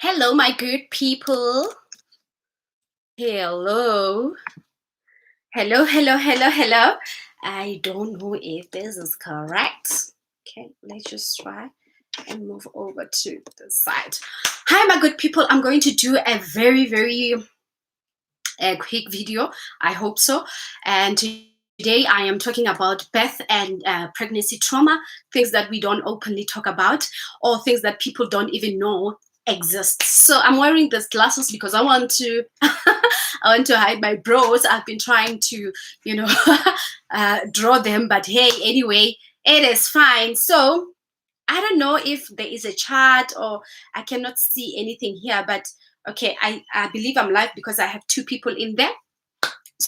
Hello, my good people. Hello. Hello, hello, hello, hello. I don't know if this is correct. Okay, let's just try and move over to the side. Hi, my good people. I'm going to do a very quick video. I hope so. And today I am talking about birth and pregnancy trauma, things that we don't openly talk about, or things that people don't even know exist. So I'm wearing these glasses because I want to I want to hide my brows. I've been trying to, draw them, but hey, anyway, it is fine. So I don't know if there is a chart or I cannot see anything here, but okay, I believe I'm live because I have two people in there.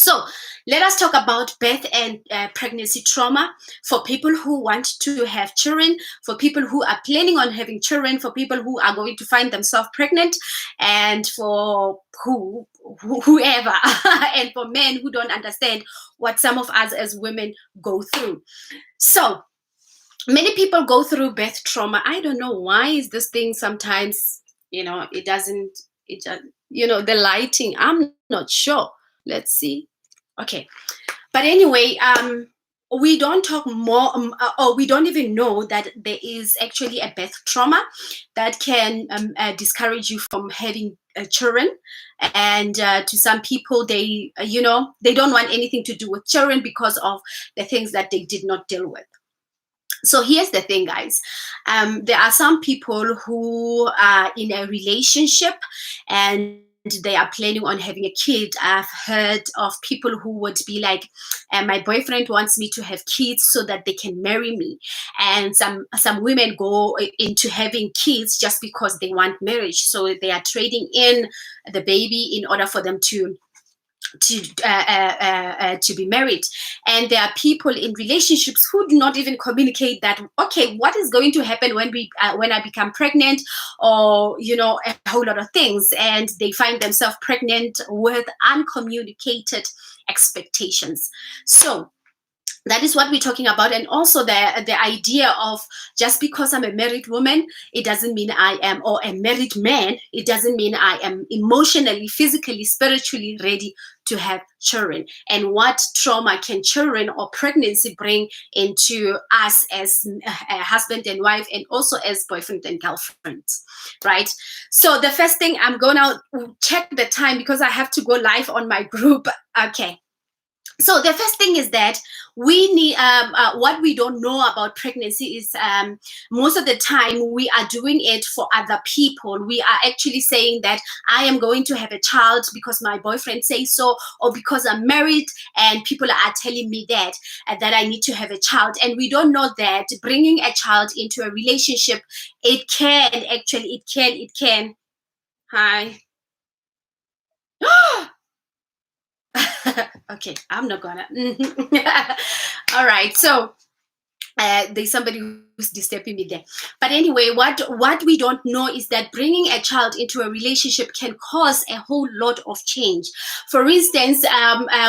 So let us talk about birth and pregnancy trauma for people who want to have children, for people who are planning on having children, for people who are going to find themselves pregnant, and for whoever, and for men who don't understand what some of us as women go through. So many people go through birth trauma. I don't know why is this thing sometimes, it doesn't, it just, the lighting, I'm not sure. Let's see. Okay. But anyway, we don't talk more, or we don't even know that there is actually a birth trauma that can discourage you from having children. And to some people, they don't want anything to do with children because of the things that they did not deal with. So here's the thing, guys. There are some people who are in a relationship and they are planning on having a kid. I've heard of people who would be like, my boyfriend wants me to have kids so that they can marry me. And some women go into having kids just because they want marriage. So they are trading in the baby in order for them to be married. And there are people in relationships who do not even communicate that, okay, what is going to happen when I become pregnant, or a whole lot of things, and they find themselves pregnant with uncommunicated expectations. So that is what we're talking about. And also the idea of, just because I'm a married woman, it doesn't mean I am, or a married man, it doesn't mean I am emotionally, physically, spiritually ready to have children. And what trauma can children or pregnancy bring into us as a husband and wife, and also as boyfriend and girlfriend, right? So the first thing, I'm gonna check the time because I have to go live on my group. Okay. So the first thing is that we need, what we don't know about pregnancy is, most of the time we are doing it for other people. We are actually saying that I am going to have a child because my boyfriend says so, or because I'm married and people are telling me that I need to have a child. And we don't know that bringing a child into a relationship, it can. Hi. Okay, I'm not gonna. All right, so there's somebody who's disturbing me there. But anyway, what we don't know is that bringing a child into a relationship can cause a whole lot of change. For instance,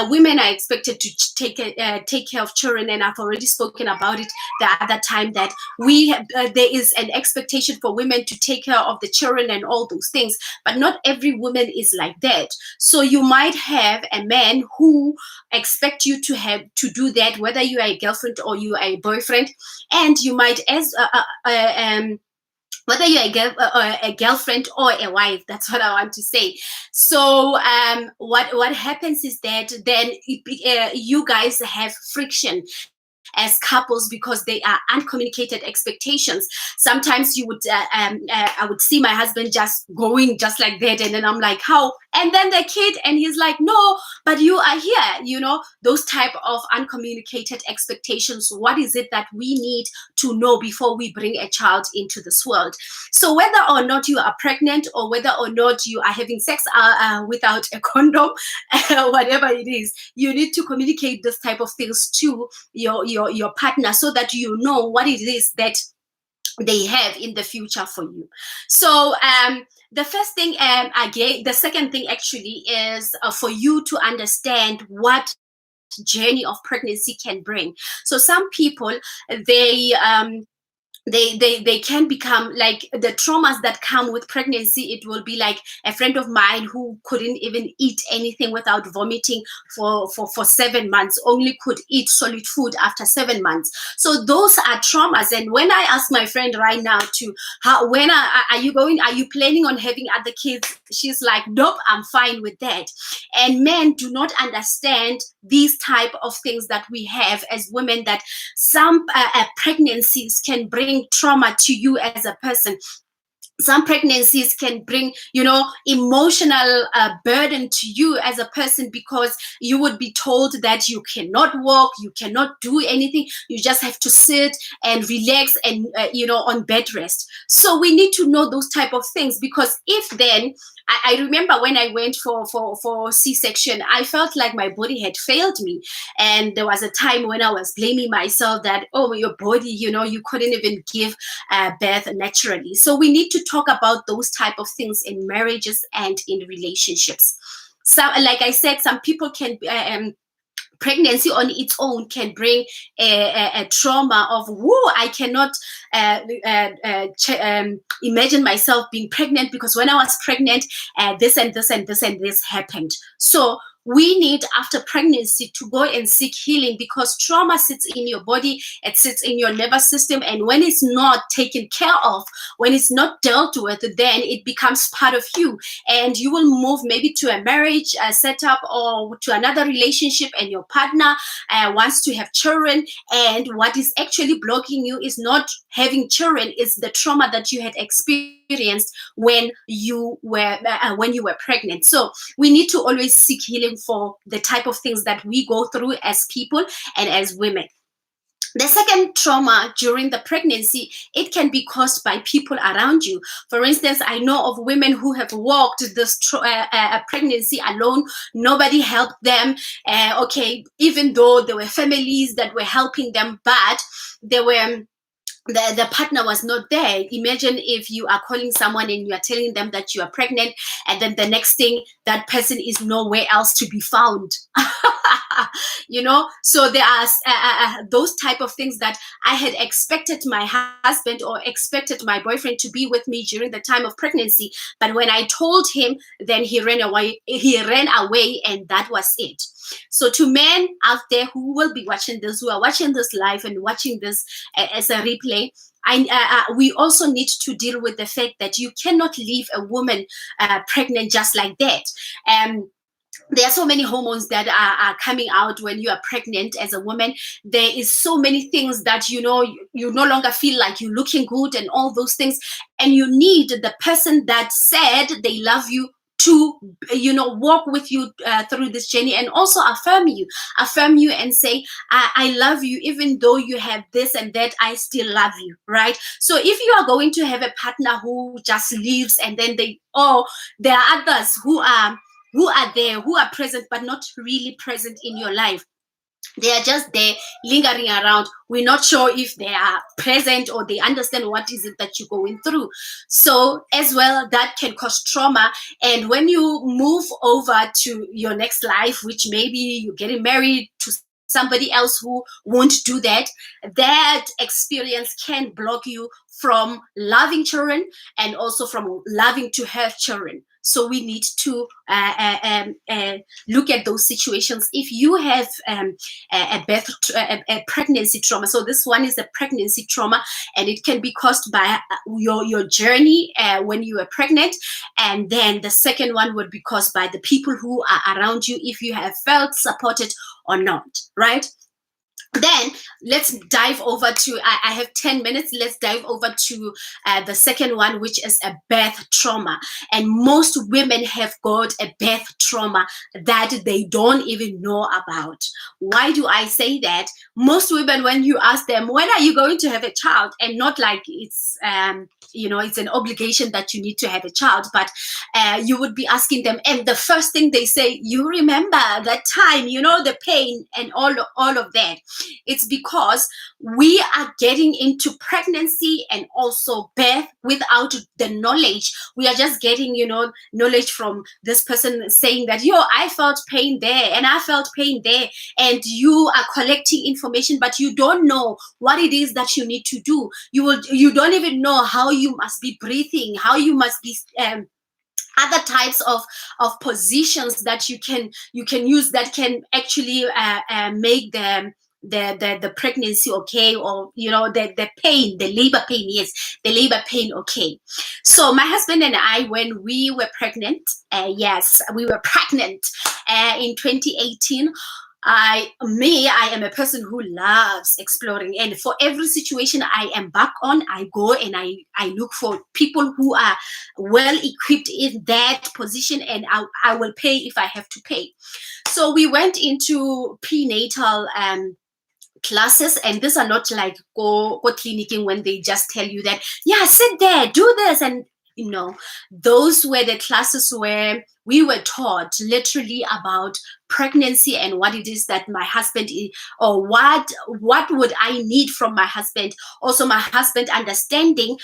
women are expected to take care of children, and I've already spoken about it the other time, that there is an expectation for women to take care of the children and all those things, but not every woman is like that. So you might have a man who expect you to do that, whether you are a girlfriend or you are a boyfriend. And you might, as whether you're a girlfriend or a wife, that's what I want to say. So what happens is that then you guys have friction as couples because they are uncommunicated expectations. Sometimes I would see my husband just going just like that, and then I'm like, how? And then the kid, and he's like, no, but you are here. Those type of uncommunicated expectations. What is it that we need to know before we bring a child into this world? So whether or not you are pregnant, or whether or not you are having sex without a condom, whatever it is, you need to communicate this type of things to your partner, so that you know what it is that they have in the future for you. So the first thing, again, the second thing actually is for you to understand what journey of pregnancy can bring. So some people, they they can become like the traumas that come with pregnancy. It will be like a friend of mine who couldn't even eat anything without vomiting for 7 months, only could eat solid food after 7 months. So those are traumas. And when I ask my friend right now to how, when are you planning on having other kids, she's like, nope, I'm fine with that. And men do not understand these type of things that we have as women, that some pregnancies can bring trauma to you as a person. Some pregnancies can bring, emotional burden to you as a person, because you would be told that you cannot walk, you cannot do anything, you just have to sit and relax and on bed rest. So we need to know those type of things, because if then I remember when I went for C-section, I felt like my body had failed me. And there was a time when I was blaming myself that, oh, your body, you couldn't even give birth naturally. So we need to talk about those type of things in marriages and in relationships. So, like I said, some people can pregnancy on its own can bring a trauma of, whoa, I cannot imagine myself being pregnant, because when I was pregnant, this and this and this and this happened. So we need, after pregnancy, to go and seek healing, because trauma sits in your body, it sits in your nervous system, and when it's not taken care of, when it's not dealt with, then it becomes part of you, and you will move maybe to a marriage setup or to another relationship, and your partner wants to have children, and what is actually blocking you is not having children, is the trauma that you had experienced when you were pregnant. So we need to always seek healing for the type of things that we go through as people and as women. The second trauma during the pregnancy, it can be caused by people around you. For instance, I know of women who have walked this pregnancy alone. Nobody helped them. Okay, even though there were families that were helping them, but they were the partner was not there. Imagine if you are calling someone and you are telling them that you are pregnant, and then the next thing, that person is nowhere else to be found. So there are those type of things that I had expected my husband or expected my boyfriend to be with me during the time of pregnancy, but when I told him, then he ran away, and that was it. So to men out there who will be watching this, who are watching this live and watching this as a replay, we also need to deal with the fact that you cannot leave a woman pregnant just like that. There are so many hormones that are coming out when you are pregnant as a woman. There is so many things that you no longer feel like you're looking good and all those things, and you need the person that said they love you to walk with you through this journey, and also affirm you and say, I love you, even though you have this and that, I still love you, right? So if you are going to have a partner who just leaves, and then there are others who are there, who are present but not really present in your life, they are just there lingering around, we're not sure if they are present or they understand what is it that you're going through. So as well, that can cause trauma. And when you move over to your next life, which maybe you're getting married to somebody else who won't do that, that experience can block you from loving children and also from loving to have children. So we need to look at those situations. If you have a pregnancy trauma, so this one is a pregnancy trauma, and it can be caused by your journey when you were pregnant, and then the second one would be caused by the people who are around you, if you have felt supported or not, right? Then let's dive over to, I have 10 minutes, let's dive over to the second one, which is a birth trauma. And most women have got a birth trauma that they don't even know about. Why do I say that? Most women, when you ask them, when are you going to have a child? And not like it's it's an obligation that you need to have a child, but you would be asking them, and the first thing they say, you remember that time, the pain and all of that. It's because we are getting into pregnancy and also birth without the knowledge. We are just getting, knowledge from this person saying that, I felt pain there and I felt pain there. And you are collecting information, but you don't know what it is that you need to do. You don't even know how you must be breathing, how you must be other types of positions that you can use that can actually make the pregnancy okay, or the pain, the labor pain, yes, the labor pain okay. So my husband and I, when we were pregnant, yes, we were pregnant in 2018. I am a person who loves exploring, and for every situation I embark on, I go and I look for people who are well equipped in that position, and I will pay if I have to pay. So we went into prenatal classes, and these are not like go clinicing when they just tell you that, yeah, sit there, do this, and those were the classes where we were taught literally about pregnancy and what it is that my husband or what would I need from my husband. Also my husband understanding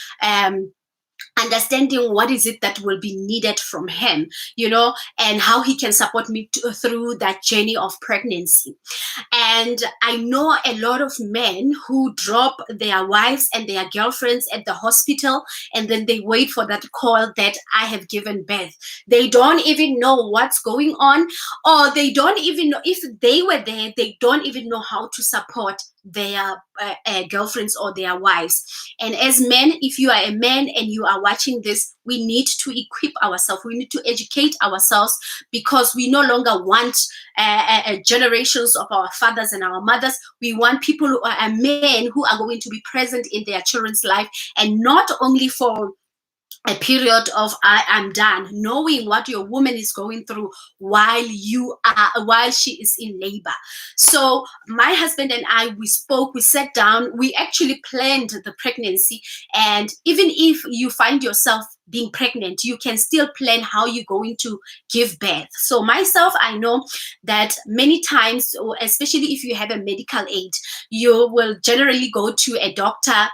what is it that will be needed from him, and how he can support me through that journey of pregnancy. And I know a lot of men who drop their wives and their girlfriends at the hospital, and then they wait for that call that I have given birth. They don't even know what's going on, or they don't even know if they were there. They don't even know how to support their girlfriends or their wives. And as men, if you are a man and you are watching this, we need to equip ourselves. We need to educate ourselves, because we no longer want generations of our fathers and our mothers. We want people who are men who are going to be present in their children's life, and not only for a period of I am done, knowing what your woman is going through while she is in labor. So my husband and I, we spoke, we sat down, we actually planned the pregnancy. And even if you find yourself being pregnant, you can still plan how you're going to give birth. So myself, I know that many times, especially if you have a medical aid, you will generally go to a doctor,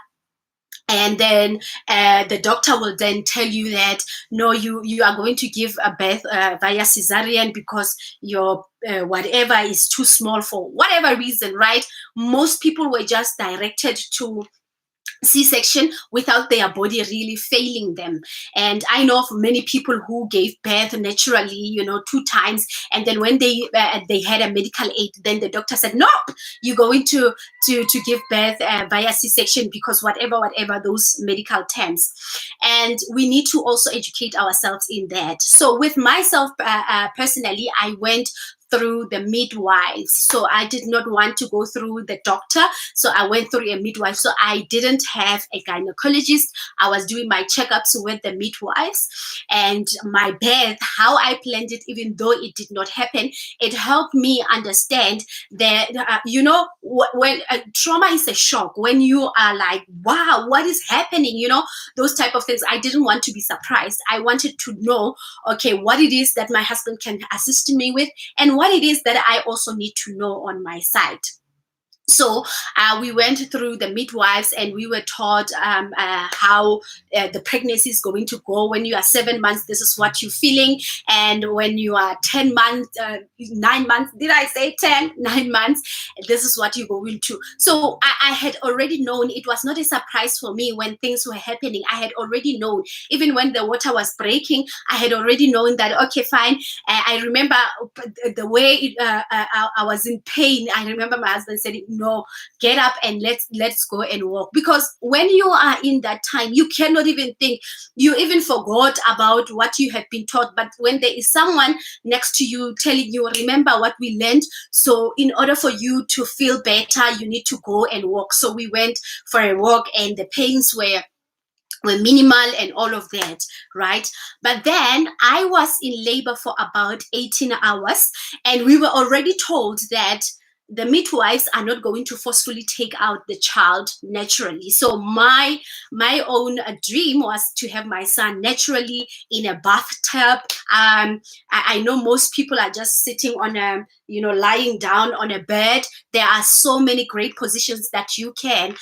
and then the doctor will then tell you that, no, you are going to give a birth via cesarean because your whatever is too small for whatever reason, right? Most people were just directed to C-section without their body really failing them. And I know of many people who gave birth naturally, 2 times, and then when they had a medical aid, then the doctor said, nope, you're going to give birth via C-section, because whatever those medical terms. And we need to also educate ourselves in that. So with myself personally, I went through the midwives. So I did not want to go through the doctor, so I went through a midwife. So I didn't have a gynecologist. I was doing my checkups with the midwives. And my birth, how I planned it, even though it did not happen, it helped me understand that when trauma is a shock, when you are like, wow, what is happening, those type of things. I didn't want to be surprised. I wanted to know, okay, what it is that my husband can assist me with, and what it is that I also need to know on my side. So we went through the midwives, and we were taught how the pregnancy is going to go. When you are 7 months, this is what you're feeling. And when you are 10 months, 9 months, did I say 10? 9 months, this is what you're going to. So I had already known. It was not a surprise for me when things were happening. I had already known. Even when the water was breaking, I had already known that, okay, fine. I remember the way I was in pain. I remember my husband said, no, get up and let's go and walk. Because when you are in that time, you cannot even think. You even forgot about what you have been taught. But when there is someone next to you telling you, remember what we learned. So in order for you to feel better, you need to go and walk. So we went for a walk, and the pains were minimal and all of that, right? But then I was in labor for about 18 hours, and we were already told that the midwives are not going to forcefully take out the child naturally. So my own dream was to have my son naturally in a bathtub. I know most people are just sitting on a, lying down on a bed. There are so many great positions that you can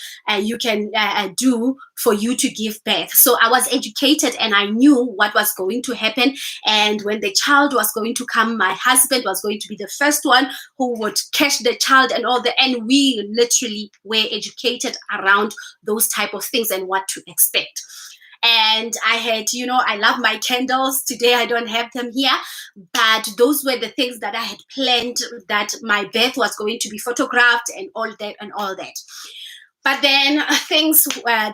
do for you to give birth. So I was educated and I knew what was going to happen. And when the child was going to come, my husband was going to be the first one who would catch the child and all that. And we literally were educated around those type of things and what to expect. And I had, I love my candles. Today I don't have them here, but those were the things that I had planned, that my birth was going to be photographed and all that. But then things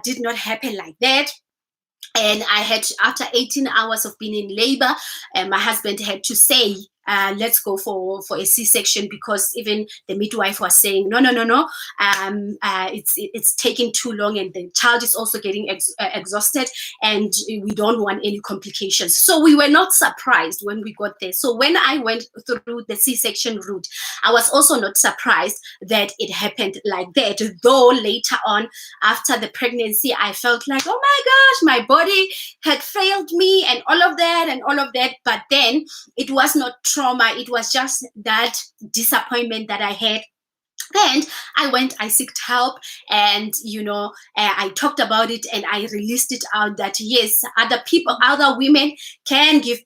did not happen like that. And I had, after 18 hours of being in labor, my husband had to say, let's go for a C-section, because even the midwife was saying, no, it's taking too long, and the child is also getting exhausted, and we don't want any complications. So we were not surprised when we got there. So when I went through the C-section route, I was also not surprised that it happened like that, though later on, after the pregnancy, I felt like, oh my gosh, my body had failed me and all of that. But then it was not trauma, it was just that disappointment that I had. And I sought help, and I talked about it, and I released it out that yes, other women can give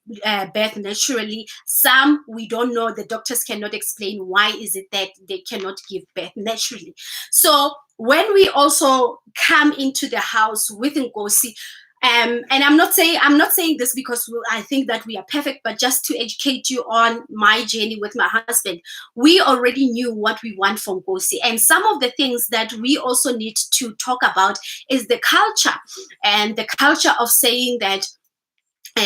birth naturally. Some, we don't know, the doctors cannot explain why is it that they cannot give birth naturally. So when we also come into the house with Nkosi, and I'm not saying this because I think that we are perfect, but just to educate you on my journey with my husband. We already knew what we want from Nkosi, and some of the things that we also need to talk about is the culture, and the culture of saying that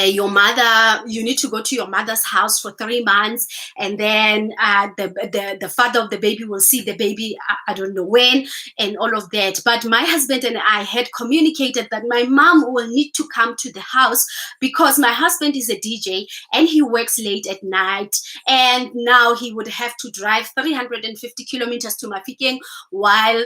your mother, you need to go to your mother's house for 3 months, and then the father of the baby will see the baby, I don't know when, and all of that. But my husband and I had communicated that my mom will need to come to the house, because my husband is a DJ and he works late at night, and now he would have to drive 350 kilometers to Mafikeng, while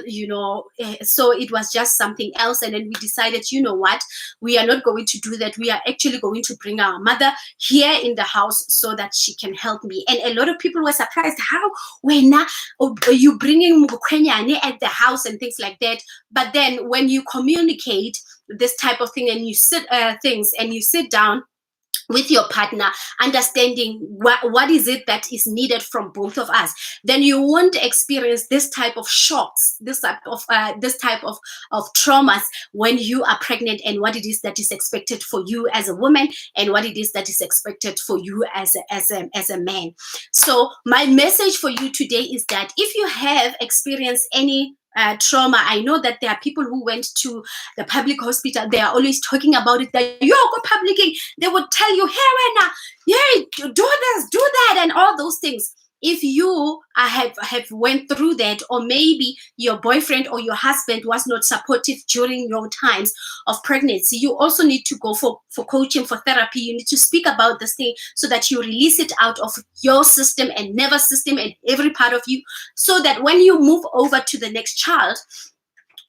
so it was just something else. And then we decided, you know what, we are not going to do that. We are actually going to bring our mother here in the house so that she can help me. And a lot of people were surprised, how, when are you bringing Mukwenyane at the house and things like that. But then when you communicate this type of thing, and you sit down with your partner, understanding what is it that is needed from both of us, then you won't experience this type of shocks, this type of traumas when you are pregnant, and what it is that is expected for you as a woman, and what it is that is expected for you as a man. So my message for you today is that if you have experienced any trauma, I know that there are people who went to the public hospital. They are always talking about it, that you go publicing. They would tell you, hey, Wena, yeah, do this, do that, and all those things. If you have went through that, or maybe your boyfriend or your husband was not supportive during your times of pregnancy, you also need to go for coaching, for therapy. You need to speak about this thing so that you release it out of your system and nervous system and every part of you, so that when you move over to the next child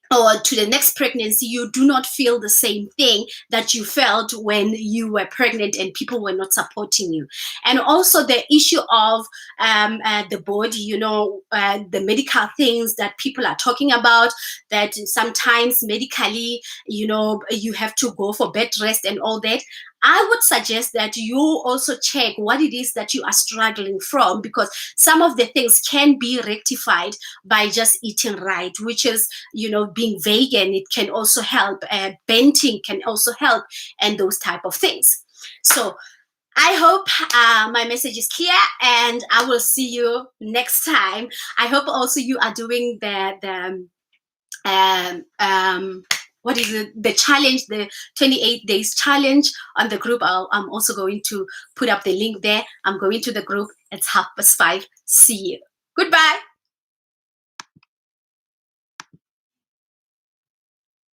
or to the next pregnancy, you do not feel the same thing that you felt when you were pregnant and people were not supporting you. And also the issue of the body, the medical things that people are talking about, that sometimes medically, you have to go for bed rest and all that. I would suggest that you also check what it is that you are struggling from, because some of the things can be rectified by just eating right, which is, being vegan. It can also help. Benting can also help, and those type of things. So I hope my message is clear, and I will see you next time. I hope also you are doing what is it? The challenge, the 28 days challenge on the group. I'm also going to put up the link there. I'm going to the group. It's 5:30. See you. Goodbye.